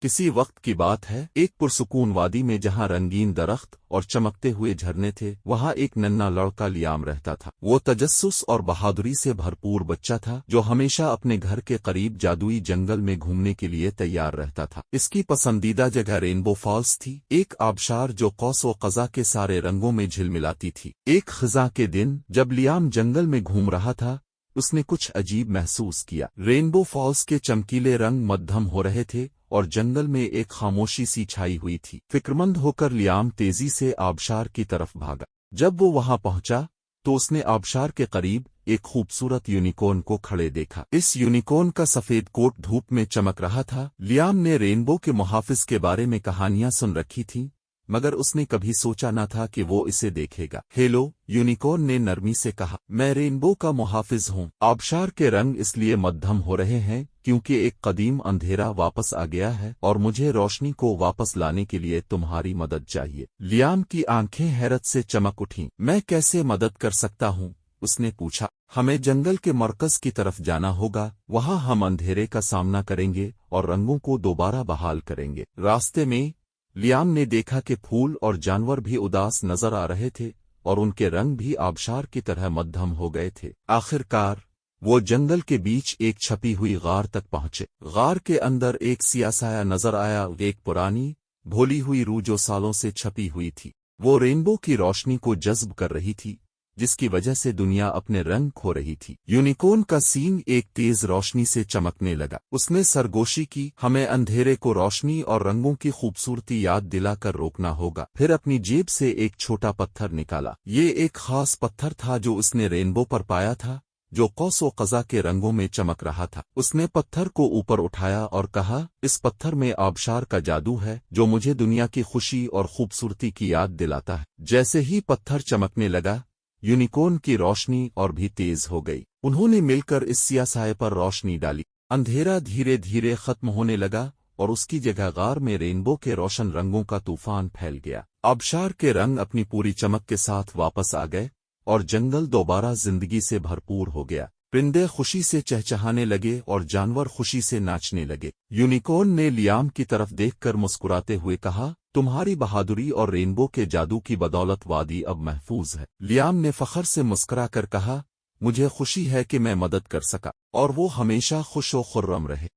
کسی وقت کی بات ہے، ایک پرسکون وادی میں جہاں رنگین درخت اور چمکتے ہوئے جھرنے تھے، وہاں ایک ننھا لڑکا لیام رہتا تھا۔ وہ تجسس اور بہادری سے بھرپور بچہ تھا جو ہمیشہ اپنے گھر کے قریب جادوئی جنگل میں گھومنے کے لیے تیار رہتا تھا۔ اس کی پسندیدہ جگہ رینبو فالز تھی، ایک آبشار جو قوس و قزح کے سارے رنگوں میں جھلملاتی تھی۔ ایک خزاں کے دن جب لیام جنگل میں گھوم رہا تھا، اس نے کچھ عجیب محسوس کیا۔ رینبو فالز کے چمکیلے رنگ مدھم ہو رہے تھے اور جنگل میں ایک خاموشی سی چھائی ہوئی تھی۔ فکرمند ہو کر لیام تیزی سے آبشار کی طرف بھاگا۔ جب وہ وہاں پہنچا تو اس نے آبشار کے قریب ایک خوبصورت یونیکورن کو کھڑے دیکھا۔ اس یونیکورن کا سفید کوٹ دھوپ میں چمک رہا تھا۔ لیام نے رینبو کے محافظ کے بارے میں کہانیاں سن رکھی تھیں، مگر اس نے کبھی سوچا نہ تھا کہ وہ اسے دیکھے گا۔ ہیلو، یونیکورن نے نرمی سے کہا، میں رینبو کا محافظ ہوں۔ آبشار کے رنگ اس لیے مدھم ہو رہے ہیں کیونکہ ایک قدیم اندھیرا واپس آ گیا ہے اور مجھے روشنی کو واپس لانے کے لیے تمہاری مدد چاہیے۔ لیام کی آنکھیں حیرت سے چمک اٹھیں۔ میں کیسے مدد کر سکتا ہوں؟ اس نے پوچھا۔ ہمیں جنگل کے مرکز کی طرف جانا ہوگا، وہاں ہم اندھیرے کا سامنا کریں گے اور رنگوں کو دوبارہ بحال کریں گے۔ راستے میں لیام نے دیکھا کہ پھول اور جانور بھی اداس نظر آ رہے تھے اور ان کے رنگ بھی آبشار کی طرح مدھم ہو گئے تھے۔ آخر کار وہ جنگل کے بیچ ایک چھپی ہوئی غار تک پہنچے۔ غار کے اندر ایک سیاہ سایہ نظر آیا، ایک پرانی بھولی ہوئی روح جو سالوں سے چھپی ہوئی تھی۔ وہ رینبو کی روشنی کو جذب کر رہی تھی، جس کی وجہ سے دنیا اپنے رنگ کھو رہی تھی۔ یونیکورن کا سینگ ایک تیز روشنی سے چمکنے لگا۔ اس نے سرگوشی کی، ہمیں اندھیرے کو روشنی اور رنگوں کی خوبصورتی یاد دلا کر روکنا ہوگا۔ پھر اپنی جیب سے ایک چھوٹا پتھر نکالا۔ یہ ایک خاص پتھر تھا جو اس نے رینبو پر پایا تھا، جو قوس و قزح کے رنگوں میں چمک رہا تھا۔ اس نے پتھر کو اوپر اٹھایا اور کہا، اس پتھر میں آبشار کا جادو ہے جو مجھے دنیا کی خوشی اور خوبصورتی کی یاد دلاتا ہے۔ جیسے ہی پتھر چمکنے لگا، یونیکورن کی روشنی اور بھی تیز ہو گئی۔ انہوں نے مل کر اس سیاہ سائے پر روشنی ڈالی۔ اندھیرا دھیرے دھیرے ختم ہونے لگا اور اس کی جگہ غار میں رینبو کے روشن رنگوں کا طوفان پھیل گیا۔ آبشار کے رنگ اپنی پوری چمک کے ساتھ واپس آ گئے اور جنگل دوبارہ زندگی سے بھرپور ہو گیا۔ پرندے خوشی سے چہچہانے لگے اور جانور خوشی سے ناچنے لگے۔ یونیکورن نے لیام کی طرف دیکھ کر مسکراتے ہوئے کہا، تمہاری بہادری اور رینبو کے جادو کی بدولت وادی اب محفوظ ہے۔ لیام نے فخر سے مسکرا کر کہا، مجھے خوشی ہے کہ میں مدد کر سکا، اور وہ ہمیشہ خوش و خرم رہے۔